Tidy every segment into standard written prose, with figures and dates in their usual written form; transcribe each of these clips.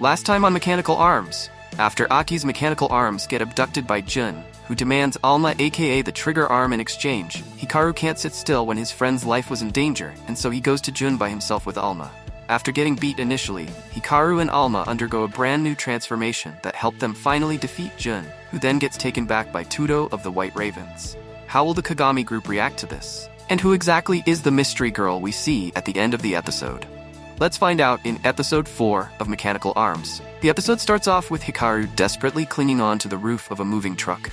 Last time on Mechanical Arms. After Aki's mechanical arms get abducted by Jun, who demands Alma aka the trigger arm in exchange, Hikaru can't sit still when his friend's life was in danger, and so he goes to Jun by himself with Alma. After getting beat initially, Hikaru and Alma undergo a brand new transformation that helped them finally defeat Jun, who then gets taken back by Tudo of the White Ravens. How will the Kagami group react to this? And who exactly is the mystery girl we see at the end of the episode? Let's find out in episode 4 of Mechanical Arms. The episode starts off with Hikaru desperately clinging on to the roof of a moving truck,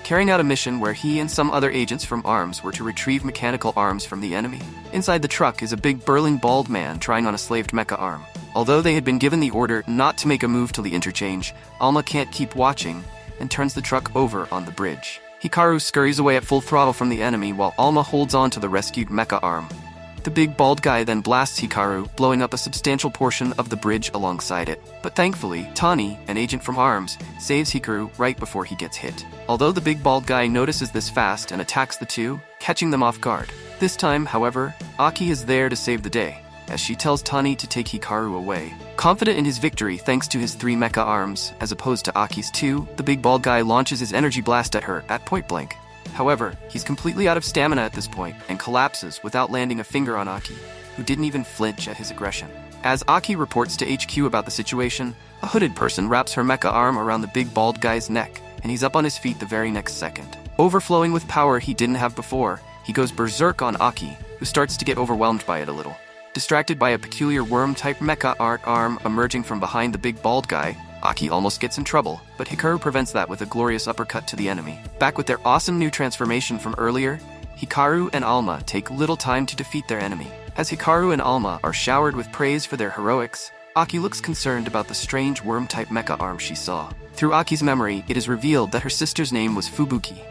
carrying out a mission where he and some other agents from ARMS were to retrieve mechanical arms from the enemy. Inside the truck is a big burly bald man trying on a slaved mecha arm. Although they had been given the order not to make a move till the interchange, Alma can't keep watching and turns the truck over on the bridge. Hikaru scurries away at full throttle from the enemy while Alma holds on to the rescued mecha arm. The big bald guy then blasts Hikaru, blowing up a substantial portion of the bridge alongside it. But thankfully, Tani, an agent from ARMS, saves Hikaru right before he gets hit. Although the big bald guy notices this fast and attacks the two, catching them off guard. This time, however, Aki is there to save the day, as she tells Tani to take Hikaru away. Confident in his victory thanks to his 3 mecha arms, as opposed to Aki's 2, the big bald guy launches his energy blast at her at point blank. However, he's completely out of stamina at this point and collapses without landing a finger on Aki, who didn't even flinch at his aggression. As Aki reports to HQ about the situation, a hooded person wraps her mecha arm around the big bald guy's neck, and he's up on his feet the very next second. Overflowing with power he didn't have before, he goes berserk on Aki, who starts to get overwhelmed by it a little. Distracted by a peculiar worm-type mecha art arm emerging from behind the big bald guy, Aki almost gets in trouble, but Hikaru prevents that with a glorious uppercut to the enemy. Back with their awesome new transformation from earlier, Hikaru and Alma take little time to defeat their enemy. As Hikaru and Alma are showered with praise for their heroics, Aki looks concerned about the strange worm-type mecha arm she saw. Through Aki's memory, it is revealed that her sister's name was Fubuki.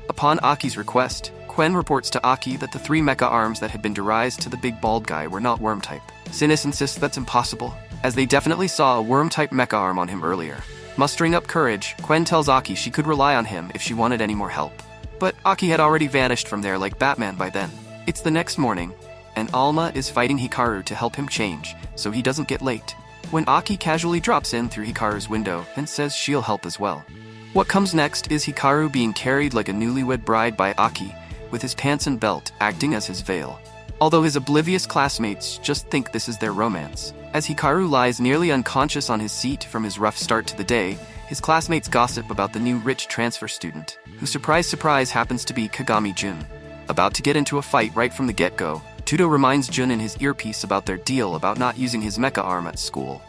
Upon Aki's request, Quen reports to Aki that the 3 mecha arms that had been derised to the big bald guy were not worm-type. Sinis insists that's impossible, as they definitely saw a worm-type mecha arm on him earlier. Mustering up courage, Quen tells Aki she could rely on him if she wanted any more help. But Aki had already vanished from there like Batman by then. It's the next morning, and Alma is fighting Hikaru to help him change, so he doesn't get late. When Aki casually drops in through Hikaru's window and says she'll help as well. What comes next is Hikaru being carried like a newlywed bride by Aki, with his pants and belt acting as his veil. Although his oblivious classmates just think this is their romance. As Hikaru lies nearly unconscious on his seat from his rough start to the day, his classmates gossip about the new rich transfer student, who surprise surprise happens to be Kagami Jun. About to get into a fight right from the get-go, Tudo reminds Jun in his earpiece about their deal about not using his mecha arm at school.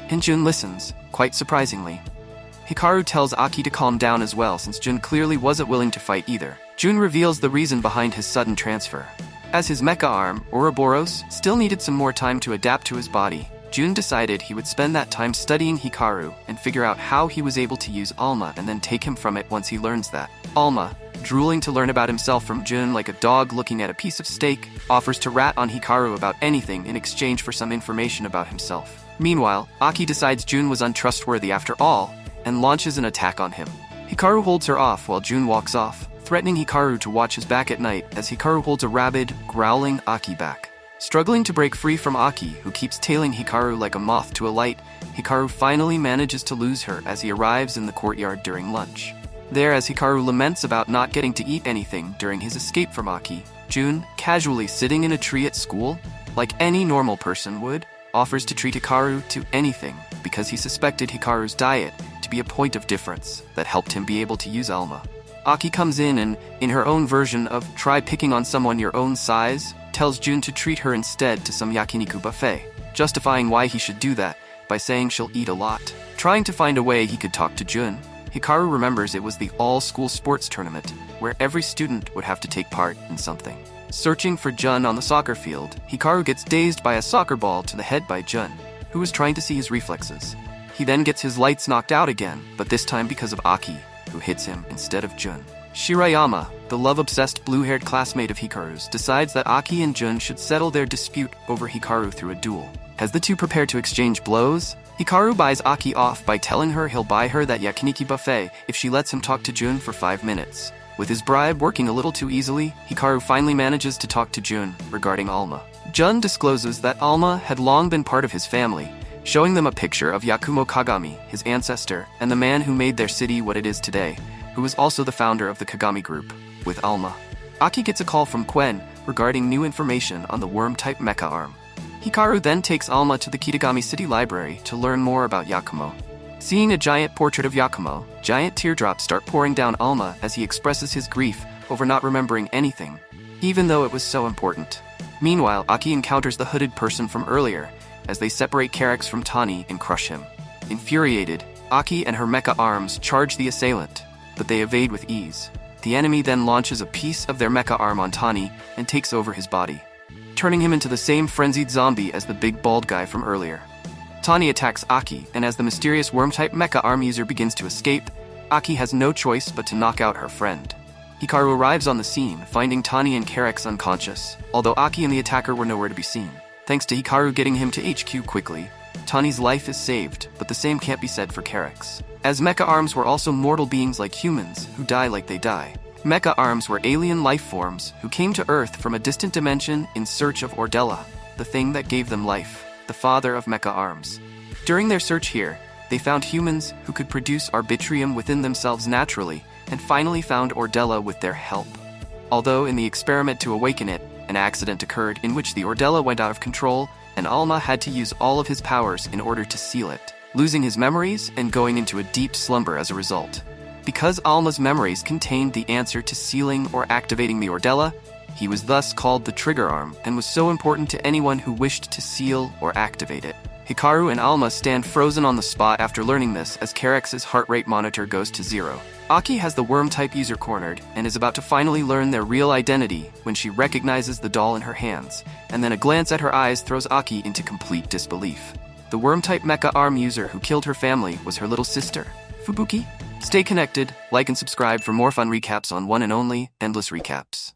And Jun listens, quite surprisingly. Hikaru tells Aki to calm down as well since Jun clearly wasn't willing to fight either. Jun reveals the reason behind his sudden transfer. As his mecha arm, Ouroboros, still needed some more time to adapt to his body, Jun decided he would spend that time studying Hikaru and figure out how he was able to use Alma and then take him from it once he learns that. Alma, drooling to learn about himself from Jun like a dog looking at a piece of steak, offers to rat on Hikaru about anything in exchange for some information about himself. Meanwhile, Aki decides Jun was untrustworthy after all and launches an attack on him. Hikaru holds her off while Jun walks off, threatening Hikaru to watch his back at night as Hikaru holds a rabid, growling Aki back. Struggling to break free from Aki, who keeps tailing Hikaru like a moth to a light, Hikaru finally manages to lose her as he arrives in the courtyard during lunch. There, as Hikaru laments about not getting to eat anything during his escape from Aki, Jun, casually sitting in a tree at school, like any normal person would, offers to treat Hikaru to anything because he suspected Hikaru's diet to be a point of difference that helped him be able to use Alma. Aki comes in and, in her own version of try picking on someone your own size, tells Jun to treat her instead to some yakiniku buffet, justifying why he should do that by saying she'll eat a lot. Trying to find a way he could talk to Jun, Hikaru remembers it was the all-school sports tournament, where every student would have to take part in something. Searching for Jun on the soccer field, Hikaru gets dazed by a soccer ball to the head by Jun, who is trying to see his reflexes. He then gets his lights knocked out again, but this time because of Aki, who hits him instead of Jun. Shirayama, the love-obsessed blue-haired classmate of Hikaru's, decides that Aki and Jun should settle their dispute over Hikaru through a duel. As the two prepare to exchange blows, Hikaru buys Aki off by telling her he'll buy her that yakiniki buffet if she lets him talk to Jun for 5 minutes. With his bribe working a little too easily, Hikaru finally manages to talk to Jun regarding Alma. Jun discloses that Alma had long been part of his family, showing them a picture of Yakumo Kagami, his ancestor, and the man who made their city what it is today, who was also the founder of the Kagami Group, with Alma. Aki gets a call from Quen regarding new information on the worm-type mecha arm. Hikaru then takes Alma to the Kitagami City Library to learn more about Yakumo. Seeing a giant portrait of Yakumo, giant teardrops start pouring down Alma as he expresses his grief over not remembering anything, even though it was so important. Meanwhile, Aki encounters the hooded person from earlier, as they separate Carex from Tani and crush him. Infuriated, Aki and her mecha arms charge the assailant, but they evade with ease. The enemy then launches a piece of their mecha arm on Tani and takes over his body, turning him into the same frenzied zombie as the big bald guy from earlier. Tani attacks Aki, and as the mysterious worm-type mecha arm user begins to escape, Aki has no choice but to knock out her friend. Hikaru arrives on the scene, finding Tani and Carex unconscious, although Aki and the attacker were nowhere to be seen. Thanks to Hikaru getting him to HQ quickly, Tani's life is saved, but the same can't be said for Carex, as mecha arms were also mortal beings like humans, who die like they die. Mecha arms were alien life forms who came to Earth from a distant dimension in search of Ordella, the thing that gave them life, the father of mecha arms. During their search here, they found humans who could produce arbitrium within themselves naturally, and finally found Ordella with their help. Although in the experiment to awaken it, an accident occurred in which the Ordella went out of control, and Alma had to use all of his powers in order to seal it, losing his memories and going into a deep slumber as a result. Because Alma's memories contained the answer to sealing or activating the Ordella, he was thus called the Trigger Arm and was so important to anyone who wished to seal or activate it. Hikaru and Alma stand frozen on the spot after learning this as Carex's heart rate monitor goes to 0. Aki has the worm-type user cornered and is about to finally learn their real identity when she recognizes the doll in her hands, and then a glance at her eyes throws Aki into complete disbelief. The worm-type mecha arm user who killed her family was her little sister, Fubuki. Stay connected, like and subscribe for more fun recaps on One and Only Endless Recaps.